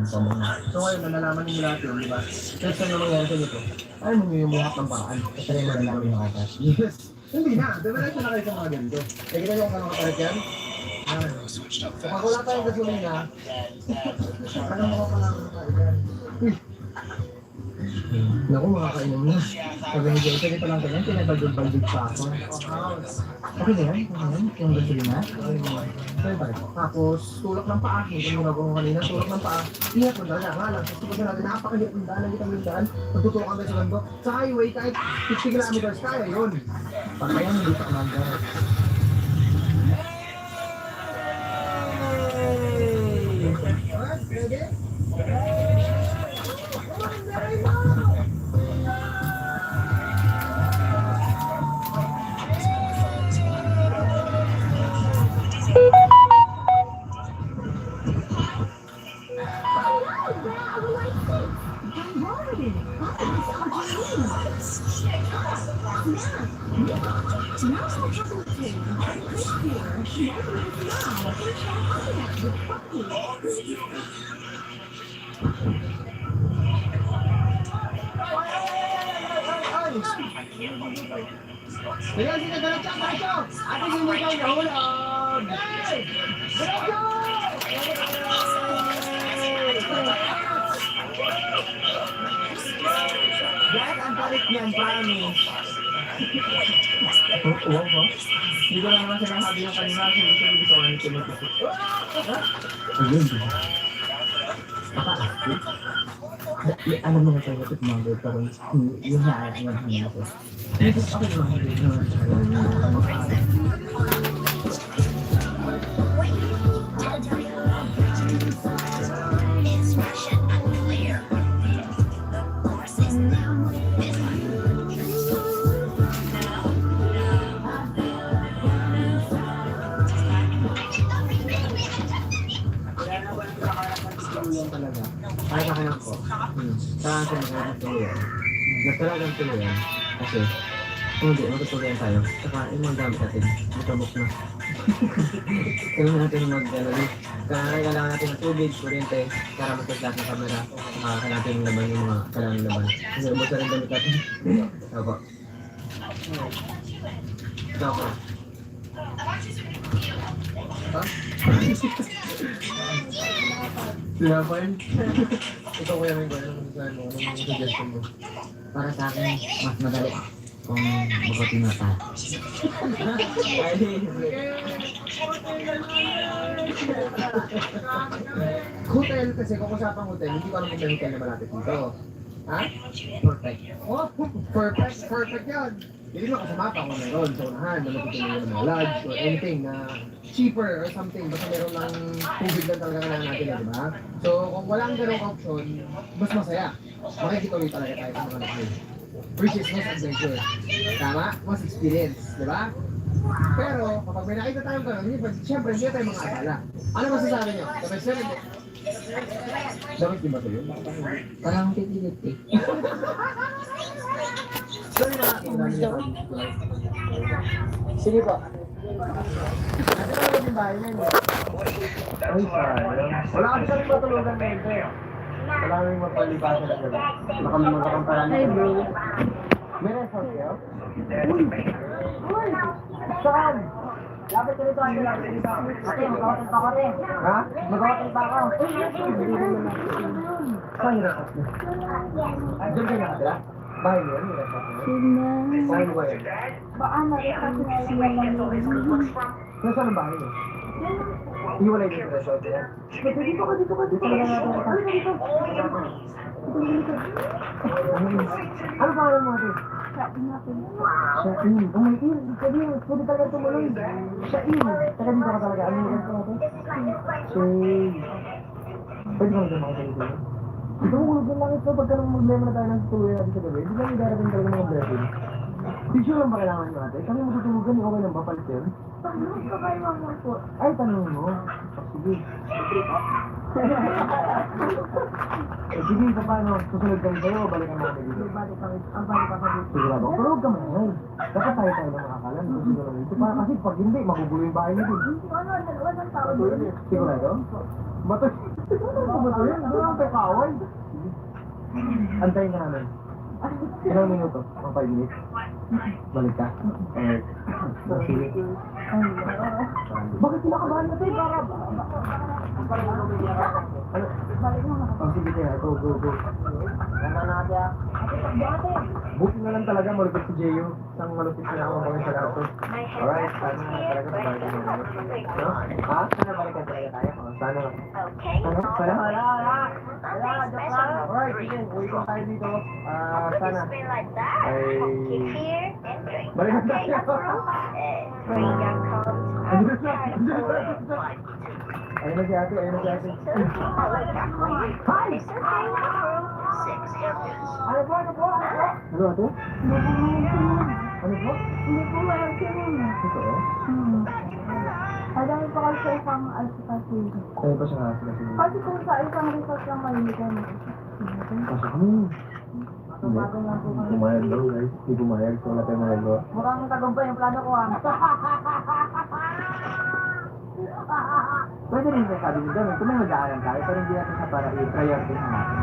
sa mga. So ngayon, nalalaman niyo lahat yun, di ba? First time na mangyari sa dito, ayaw mo yung lahat ng paraan. Kasi rin malalaman yung katas. Yes! Hindi na, diretso na kayo sa mga ganito. Kaya kita yung kanong kapalit yan? Kapag wala tayong gasolina, parang mga palang kapalit yan. Naku, makakainom na. Sabi ni Jay, pwede pa lang ganyan, pinabaldog-baldog pa ako. Okay na yan? Okay na yan? Yung gasolina? So yun tayo. Tapos, tulak ng paa. Hindi mo nagawa kanina, tulak ng paa. Ingat mo talaga, nga lang. Kasi pag natin, napakaliit ng daan, nakita mo yung daan, magtutukan tayo sa bando. Sa highway, kahit 50 kilometers, kaya yun. Pagkaya hindi pa kumanda. Ready? Kaya sila diretso, diretso! Ate hindi kayo nahulog! Hey! Diretso! Dahil ang balik niyan, promise. Wow, ha? Hindi ko lang naman sinasabi yung kanina kasi hindi ko gusto ko nang tinutupit. Ayun, di ba? Alam mo na tayo ito mga pero yung naayak nga hangin ako. Dito ako yung mga dito talaga. Ay, nakahanap ko. Saan ako nakahanap ko yan? Nagtalagang tuluyan. Kasi, kung hindi, matutuluyan tayo. Saka, yung mga gamit natin, matabok na. Kailangan natin mag-galari. Kailangan natin ng tubig, kuryente, para mataglat ng camera. Saka, kailangan natin laban yung mga kailangan laban. Kasi, ubos na rin gamit natin. Ako. Ako. Ha? Sinapain? Ikaw kuya may gano'n kung saan mo, anong suggestion mo? Para sa akin, mas madali kung bukutin mo pa. Hotel kasi, kung usapang hotel, hindi ko alam kung may hotel na malapit dito. Ha? Perfect. Oh, perfect. Perfect yan. Hindi mo kasama pa kung meron sa unahan na matutulungan ng mga lodge or anything na cheaper or something. Basta meron lang tubig lang talaga kailangan natin, di ba? So, kung walang ganong option, mas masaya. Makikituloy talaga tayo sa mga natin. Which is mas adventure. Tama? Mas experience, di ba? Pero, kapag may nakita tayong gano'n, siyempre, hindi tayo mga akala. Ano masasabi nyo? Kapag sir, dapat di ba ito yun? Parang pipilit eh. Sorry na, sige po. Ano ba yung bahay na yun? Ay, sayang. Wala kami kami matulugan na ito eh. Wala kami mapalipasan na sila. Wala kami magkakamparaan. Hey bro. May resort kayo? Uy! Saan? Lapit ko nito, ate. Ate, mag-awatin pa ako rin. Ha? Mag-awatin pa ako. Saan yung resort niya? Diyan kayo nakatira? Bahay niyo, yung resort niyo? Saan ba yun? Baka na-resort na siya lang. Nasaan ang bahay niyo? Iwalay dito sa resort niya? Dito ka, dito ka, dito ka. Dito. Ano pangalan mo ate? Sabi natin. Shain. Oh my God, pwede talaga tumuloy. Shain. Taga dito ka talaga. Ano yung ito natin? Shain. Pwede ka natin makasali dito? Ito mo kulog lang ito. Pagka nang problema na tayo ng tuloy natin sa gabi, hindi lang yung darating talaga mga blessing. Tissue lang ba kailangan nyo natin? Kami matutulugan, okay lang ba palit yun? Tanong ka kayo mga po. Ay, tanong mo. Sige. Sige, paano? Susunod kami kayo, balikan namin dito. Balik kami. Ang balik ka dito. Sige lang, pero huwag ka mahal. Dapat tayo lang nakakalan. Siguro dito. Para kasi pag hindi, magugulo yung bahay niyo din. Ano, dalawa ng tao doon. Sigurado? Bato. Ano ba ito? Ano ang pekaway? Antayin ka namin. Ilang minuto? Mga 5 minutes? Balik ka? Alright. Sige. Bakit kinakabahan ka tayo? Oh, sige kaya. Go. Buti na lang talaga malupit si Jeyo. Isang malupit na ako mga sa lahat to. Alright, sana talaga mabalik ka naman. No? Ha? Sana balik ka talaga tayo? Oh, sana. Sana? Alright, sige. Uwi ko tayo dito. Sana. Ay... Balik ka tayo. Ayun na si ate. Hi! Ano po? Ano ate? Ano po? Hindi po walang sinunod. Totoo? Madami pa kasi sa isang alpha-kasi. Sa'yo pa siya kasi. Kasi kung sa isang resort lang maliligan. Pasok kami. Tumago lang po kami. Pumayag daw guys. Hindi pumayag. So wala tayong magagawa. Mukhang tagumpay yung plano ko Pwede rin yung sabi nito. Kung may magdaanan tayo, pero hindi natin siya para i-priority natin.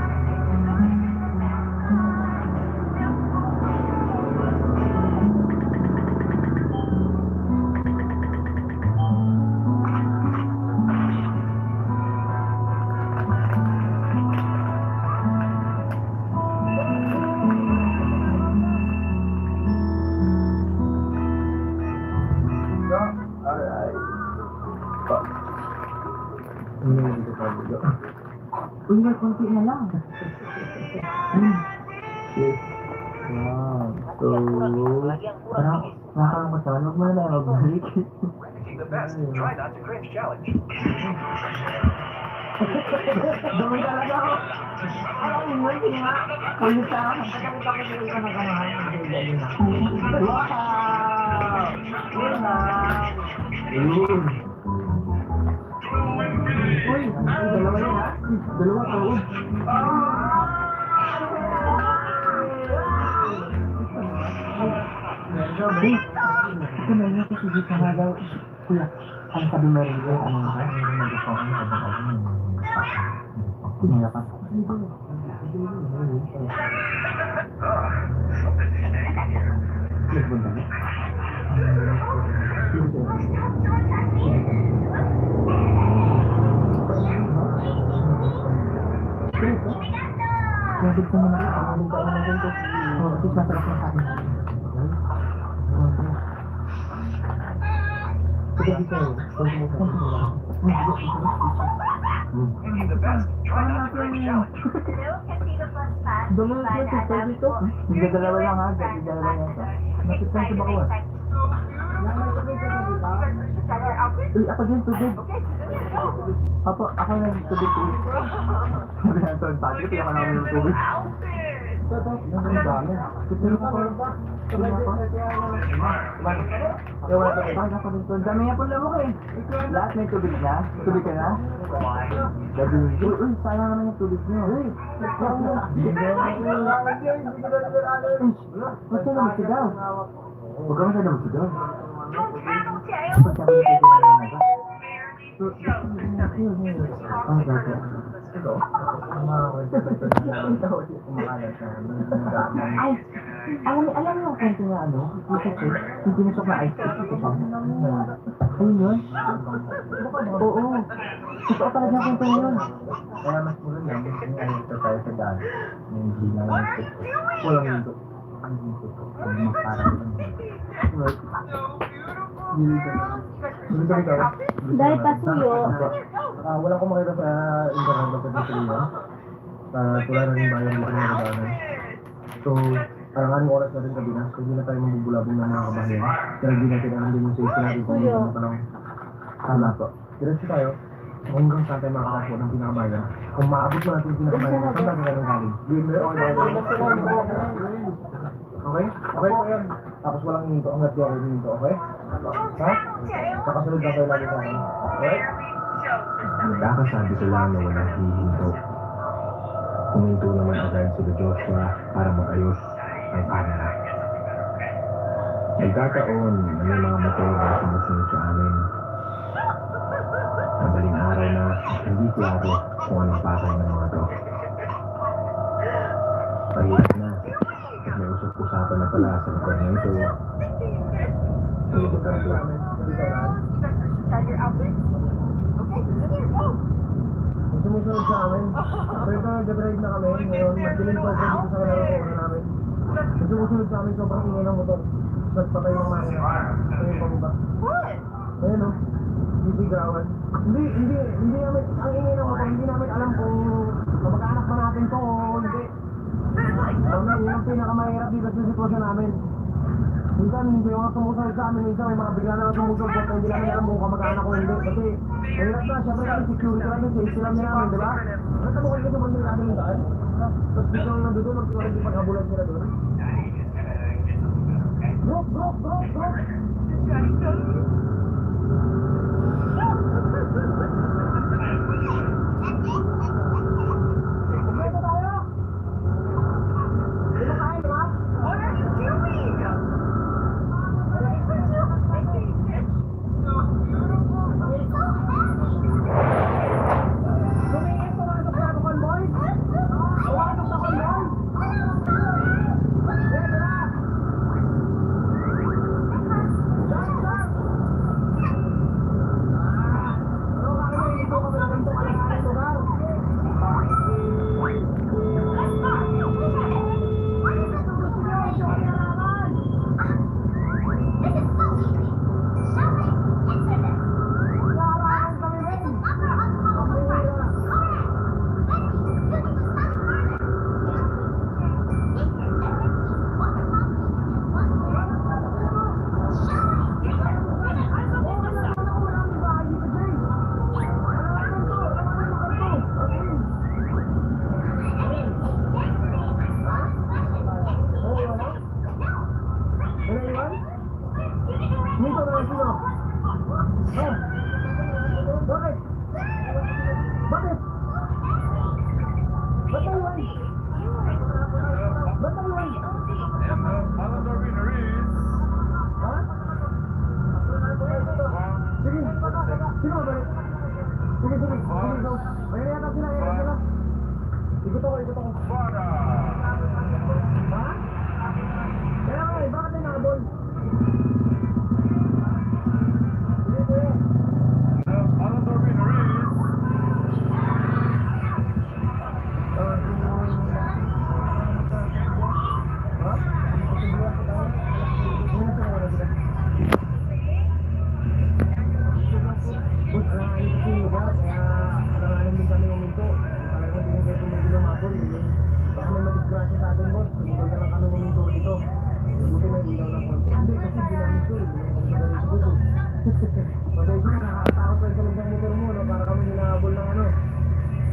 Uy, may konti na lang. Wow. So, parang nakakamutan. Huwag mo na lang magbalik. Dumi talaga ako. Alam mo yun, hindi nga. Kulit sa akin. Pagkakita ko sila ka nagkamahan. Wow! Yun na. Yun. Uy, dalawa yan ha? Dalawa ka, uy. Ito na yun kasi dito nga daw. Kuya, ang sabi mo rin yun, ano nga? Nag-ipon kami sa baka kami. Tingnan ka. Nagpunta na? Nagpunta mo na rin. Nagpunta mo na rin ito. Oo, ito masarap na sa akin. Ito dito. Dumalang ko ito dito. Hindi dalawa lang ha. Hindi dalawa lang ito. Nakit lang sa bakuan. Uy, ako din tubig. Apo, ako na tubig. Sabi na ito, bakit kaya ka namin yung tubig? Ito, ang dami. Tutulong ako. Tutulong ako. Kaya wala tubig. Bakit ako dito? Ang dami niya po lamok eh. Lahat may tubig na? Tubig ka na? Uy, sayang naman yung tubig niyo. Uy, huwag ka na magsigaw. Huwag ka na magsigaw. Huwag ka na magsigaw. Ay, alam mo ang kwento na ano? Yung pinasok na ice cream ito siya. Ayun yun? Oo. Totoo talaga ang kwento yun. Kaya mas mula lang, yung ayito tayo sa daan. Yung hindi na lang ito. Walang yun ito. Ang dito ko. Ang makarang ito. Dahil pasuyo. Wala akong makita sa internet na pagkakaliwa. Wala na rin bayan mo na nagdaanan. So, parang anong oras na rin gabi na. So, hindi na tayo mabubulabong ng mga kabahayan. Pero hindi natin alam din yung safety natin kung ano pa lang. Tama po. Diretso tayo. Hanggang saan tayo makakapo ng pinakabayan. Kung maabot mo natin yung pinakabayan, saan natin tayo galing? Okay? Okay po yan. Tapos walang hinto. Hanggat di ako hinto. Okay? Ha? Nakasunod na kayo lagi sa akin. Okay? Nagkakasabi ko lang na walang hihinto. Huminto naman agad sila Joshua para mag-ayos ang camera. Nagkataon na may mga motor na sumusunod sa amin. Madaling araw na at hindi klaro kung anong pakay ng mga to. Mahirap na at may usap-usapan na pala sa lugar na ito. Delikado. Sumusunod sa amin. So ito, nag-drive na kami. Ngayon, magdilim pa ako dito sa kalaro ko na namin. Sumusunod sa amin, sobrang ingay ng motor. Nagpatay ng makina. Ayun pa mo ba? Ayun o. Bisigawan. Hindi namin, ang ingay ng motor, hindi namin alam kung kamag-anak ba natin to o hindi. Yun ang pinakamahirap dito sa sitwasyon namin. Minsan, hindi mga sumusunod sa amin. Minsan, may mga bigla na lang sumusunod. At hindi namin alam kung kamag-anak o hindi. Kasi, mahirap na. Siyempre kami, security kami. Safety lang nila namin, di ba? Nagtabukal ka sa mga nilado ng daan. Tapos biglang nandun, magtuwag yung pag-abulan sila doon. Bro! Kumpleto tayo! Di ba kain, di ba? Tumingin, pumasok na ako, convoy! Pumasok na convoy! Tara! Ikot ako. Ha? Kaya nga eh, bakit may nakabol?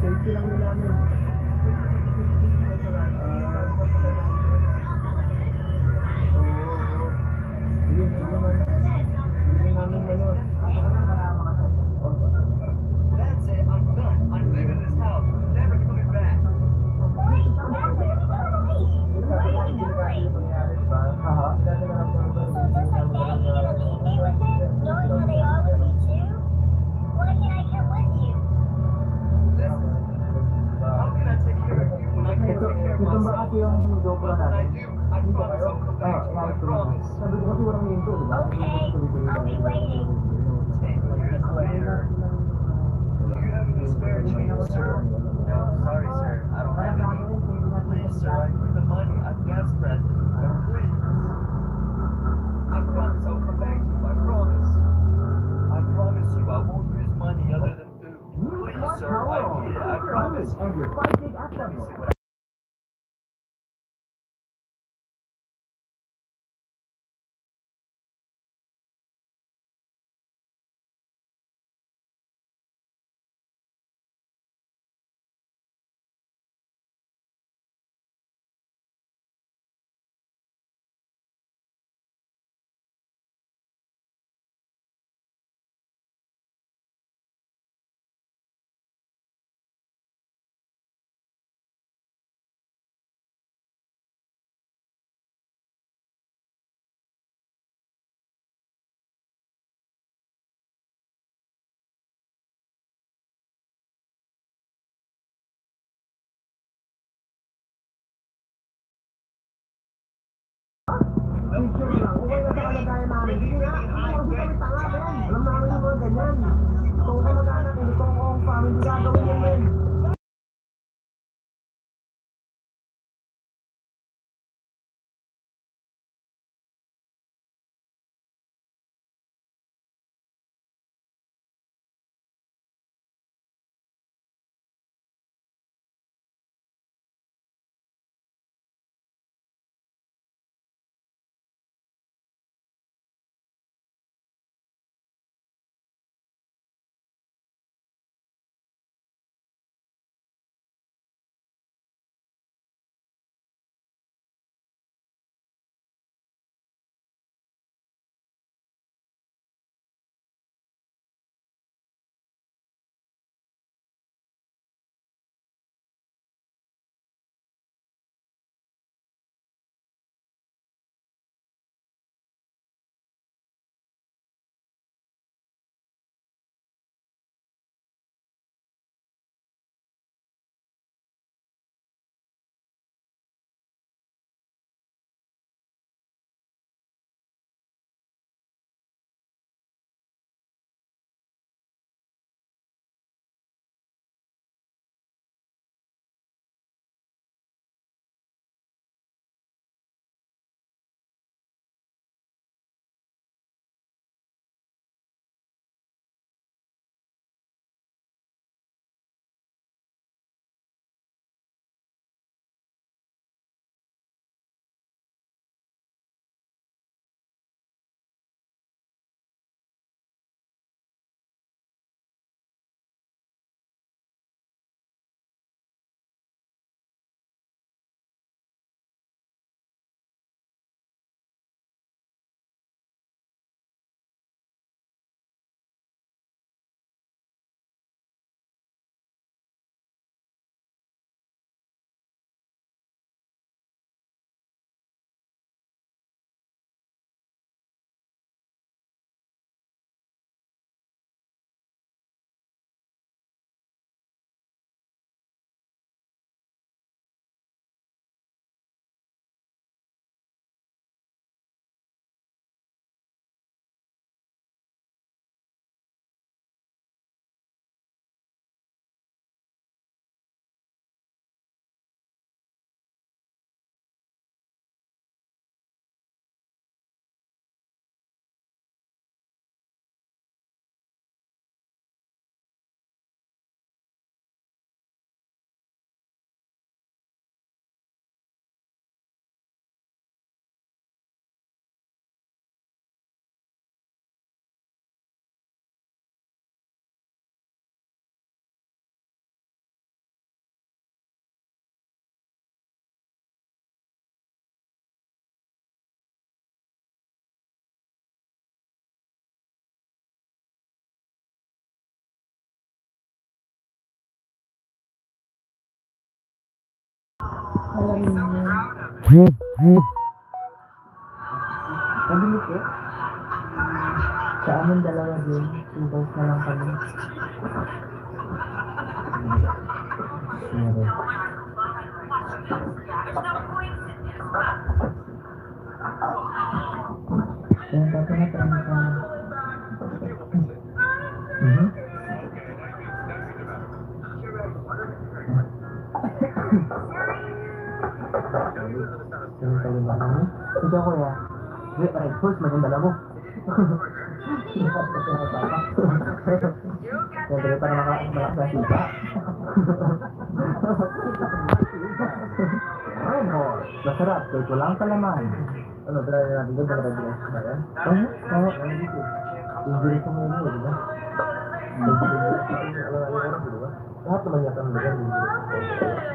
Safety lang nila namin. Sige naman. Sige namin ganun. That's it. I'm done. I'm leaving this house. Never coming back. How can I take care of you when I can't take care of Ito ba myself? kasi yung GoPro When I natin? do, I promise I'll come back to you. I promise. Sabi ko kasi walang hinto, di ba? I'll be waiting. 10 years later, do you have any spare change, sir? No, sorry, sir. I don't have any. Please, sir, I need the money. I've gas present. Please. I promise I'll come back to you. I promise. I promise you I won't use money other than food. Please, sir. I need it. I promise. Andrew, 5 gig after. lang. Okay na sa kalagayan namin. Hindi nga. Kasi kami tanga, men. Alam namin yung mga ganyan. Kung kamag-anak, hindi ko ang family gagawin yan, men. Mabilis eh. Sa amin dalawa din. 2 days na lang kami. Meron. Yan, dati na tayo ka. Yan tayo ba kami? Ito kuya. Red Horse, magandala mo. Siyempre, para malakas na sipa. Red Horse, masarap, kahit walang kalaman. Ano, try na natin doon, baka red rice ba yan? Oo. Injury sa muna, di ba? Lahat naman yata ng lugar,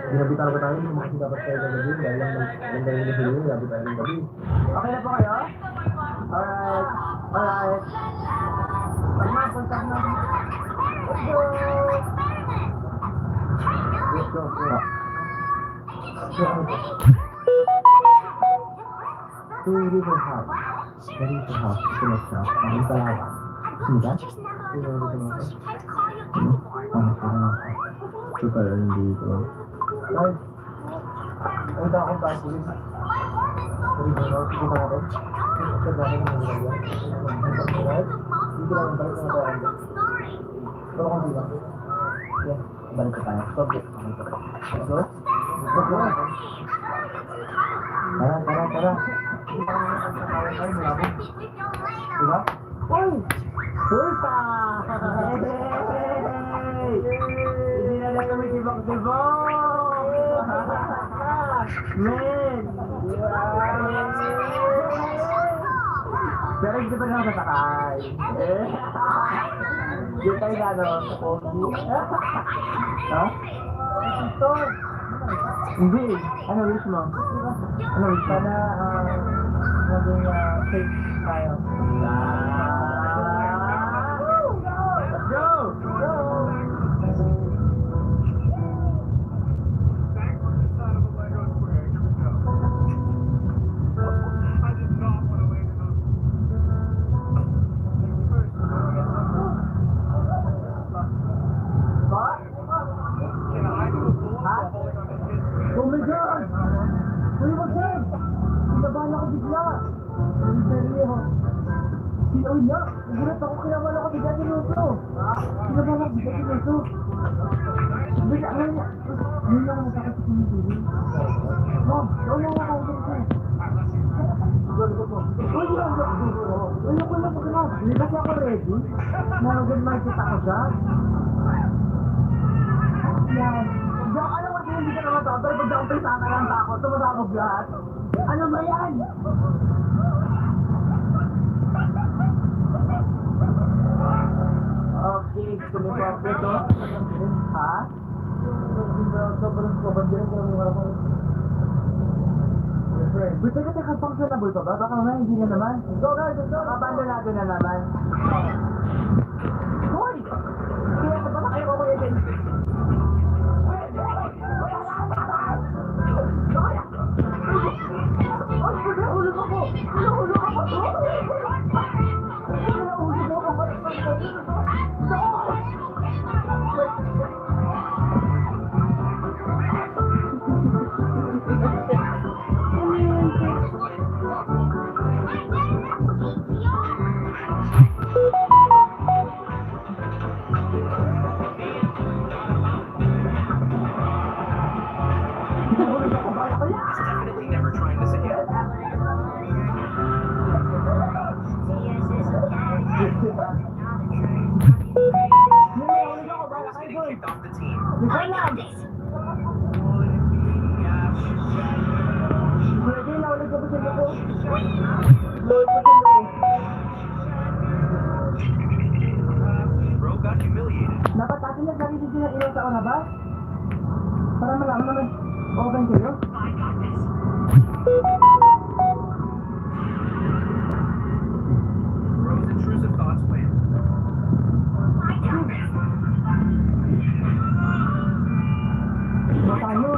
ginabitan ko tayo, hindi mo kasi dapat tayo gagabi, dahil lang yung nahuli, gabi tayo ng gabi. Okay na po kayo? Alright. Pag mapunta na. Let's go. To River House. The River House. Sinasa. Ang Palawan. Sino? Sino River House? Super hindi ko. Ay, ito akong tayo pulis. Sorry, bro. Sige na ako. Ito na ako ng mga yan. Dito lang ang balik na tayo. Pero kung dito. Yeah, balik ko tayo. Stop it. Let's go. Let's go. Tara. Diba? Uy! Pulsa! Hindi na lang kami sibak-sibak! Men! Pero hindi pa naman masakay. Hindi tayo gano'n sa Pogi. Ha? Ito! Hindi. Ano wish mo? Ano wish? Sana maging safe tayo. Let's go! Oh my God! Uy, wag yan! Kinabahan ako bigla! Ang seryo! Uy, na! Nagulat ako, kinabahan ako bigla din ito! Kinabahan ako bigla din ito! Bigla, ngayon na! Ngayon na ako masakit sa TV. Mom, doon na ako dito! Uy, yan! Uy, ako na pagkana! Hindi kasi ako ready? Nalagyan makikita ko siya? Yan! Diyan ka naman hindi ka naman to, pero pag umpisa ka lang takot, tumatakot lahat. Ano ba yan? Okay, sumipap ito. Ha? Sobrang kabandiran ko yung harap ko. Gusto ka teka functionable pa ba? Baka naman hindi na naman. Go guys, go! Abandon natin na naman. Hoy! Kaya ka ba kayo kuya din? Definitely never trying this again. Rose getting kicked off the team. Bro got humiliated. Dapat atin na sarili sila ilaw sa orabas? Para malaman naman, open kayo? Bro's intrusive thoughts win. Ano tayo?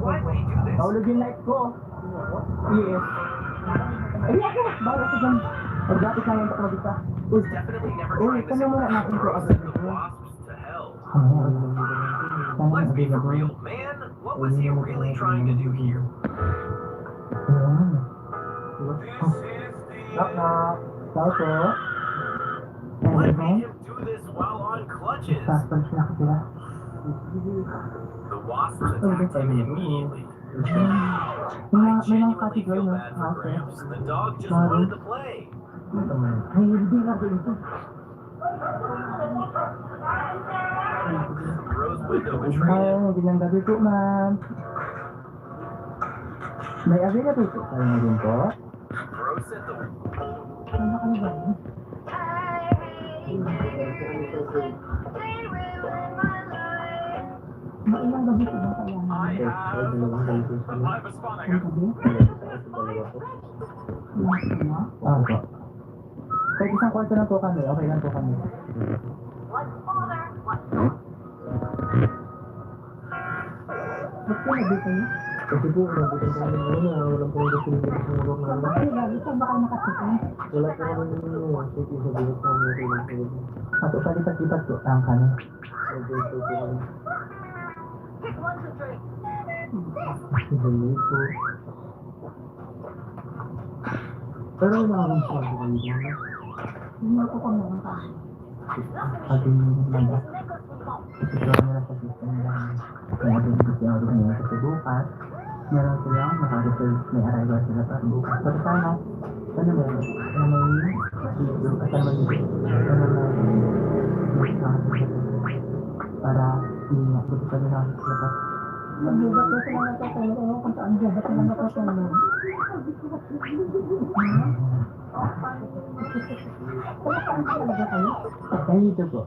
Why would he do this? Naulog yung light ko. Yes. Ay, ako! Bago ko dyan. Pag dati kaya yung takmagita. Uy, Definitely never uy, trying this tanong muna again. natin ko Bro agad. sent the wasps to hell. Let's be for real, man. What was he really trying to do here? Knock knock. Tao po. What made him do this while on clutches? Suspense na ako sila. The wasps attacked him immediately. May mga Genuinely category feel na. bad for Gramps. The dog just Sorry. wanted to play. Ay, hindi na rin ito. Bro's window betrayed Ay, him. magandang gabi po, ma'am. May available po kayo na rin po. Bro said the Ano ka na ba? Mailang gabi po ba kaya na? I have a Ang spot. gabi? Last na? Ah, po. Kahit isang kwarto lang po kami, okay lang po kami. Ba't po nabi kayo? Kasi po, nabutan ko namin ngayon na walang po yung pinigil sa urok namin. Ay, lagi po baka nakatikin. Wala po naman yung safety sa bilis namin yung pinigil. Ako, palipat-lipat po ang kanin. Nag-birthday po kami. Pick one to drink. Ibalik po. Pero wala akong sabi kayo dito. Hindi ko kung meron ka. Ating nila. Isiguro nila sa system lang. Kung ating gusto nila kasi bukas, meron silang naka-reserve, may arrival sila para bukas. Pero sana, ano ba? Ano may video at ano may para gusto pa nila lakas. Nagbubat ko sila natutulog. Ewan kung saan dyan. Ba't sila natutulog? Saan talaga kayo? Dito po.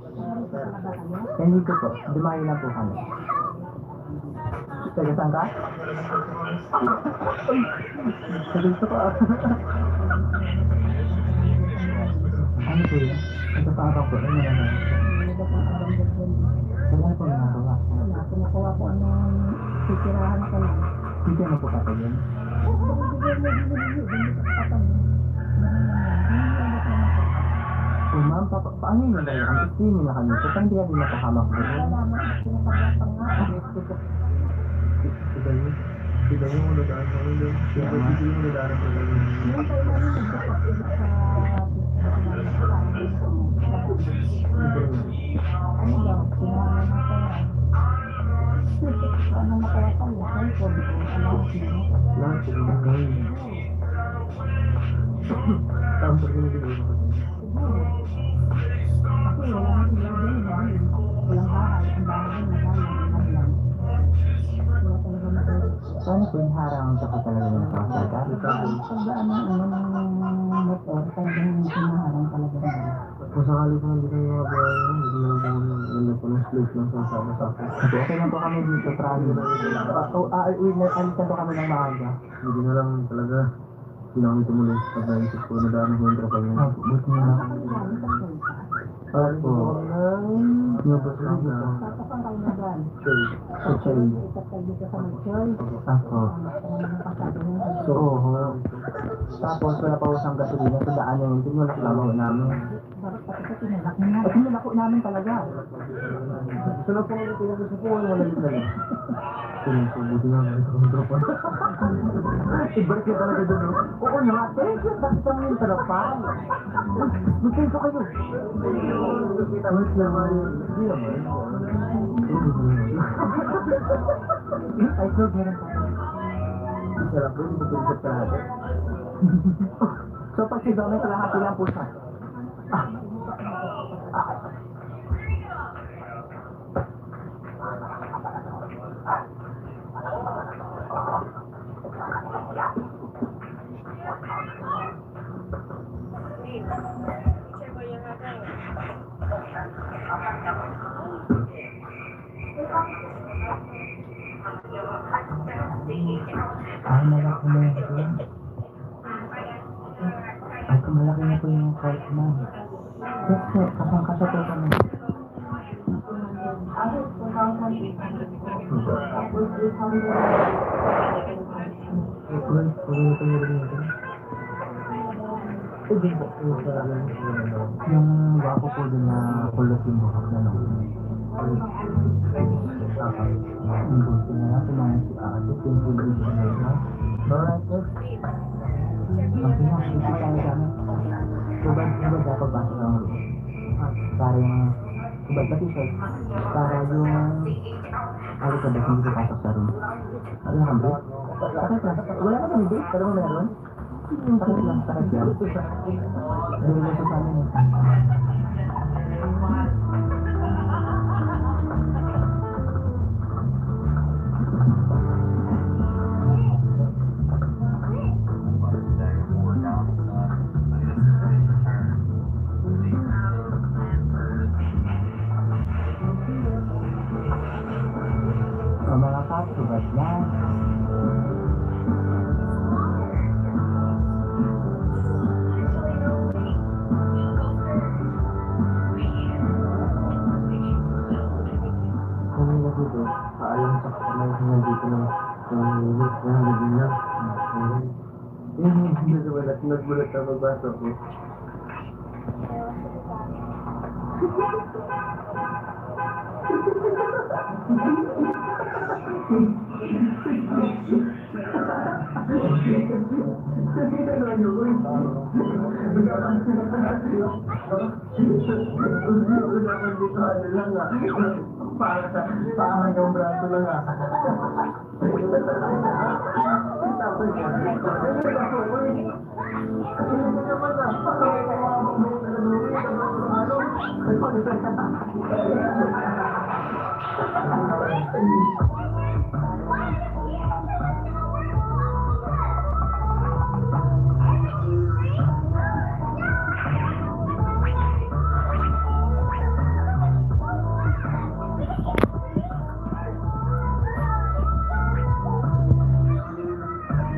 Talaga kayo? Dito po. Dumayo lang po kami. Taga saan ka? Sa dito po. Ano po yun? Ito pa ako po. Ano naman? Nagbubat ang abang dyan. Wala po nagawa. Wala. Pinakuha ko anong titirahan ka lang. Dito na po kasi yun. Oh, ma'am, paano yun ba yun? Ang streaming na kami. So, hindi kami nakahamak po yun. Diba yun? Diba yung uladaan ko yun? Diba yung uladaan ko yun? Lahat po yung gawin. Tapos pag ginagawa ko. Paano po yung harang sa talaga ng kasada? Kung sakali po hindi kayo mabayaran, hindi lang po ano po ng sleep lang sa sama-sama. Okay lang po kami dito, travel. Alisan po kami ng maaga. Hindi na lang talaga. Hindi na kami tumuloy sa pag-aisip po na dami ko yung kami. Buti na lang. Para po. Nubos lang na. Actually. Ako. So, tapos wala pa usang gasolina sa daan yung tinulak lang ako namin. At tinulak namin talaga. Gusto na po nga tinulak sa po, wala yung talaga. Sinusubuti nga nga ito ang tropa. Ibalik ka talaga doon. Oo nga, thank you. Bakit ang yung tarapan? Gusto ko kayo. Wait naman. Hindi naman. Ay, so, meron pa. Sarap po, hindi ko sa lahat. So, pag si Dominic, lahat lang po siya. Ay, malaki na ito. Ay, kumalaki na po yung cart na. Yes, sir. Kasang-kasa po kami. Yung bako po din na kulot yung buhok na lang. Ang gusto na lang, kumain si Ate, simple din siya na ito. Alright, sir. Ang pinakasito tayo kami. Subad dapat basa ng room. Para yung subad na t-shirt. Para yung ano ka ba, hindi ko pasok sa room. Ano yung hambro? Sakit lang. Wala ka bang date? Pero meron? Sakit lang, sakit lang. Meron lang sa amin eh. Mga kapsubat yan. Kung nila dito, paalam sa kamay ko nandito ng nangyayos na naging lang. Hindi na walat, nagbulat na magbasa ko. Parang yung braso lang ah. Ano?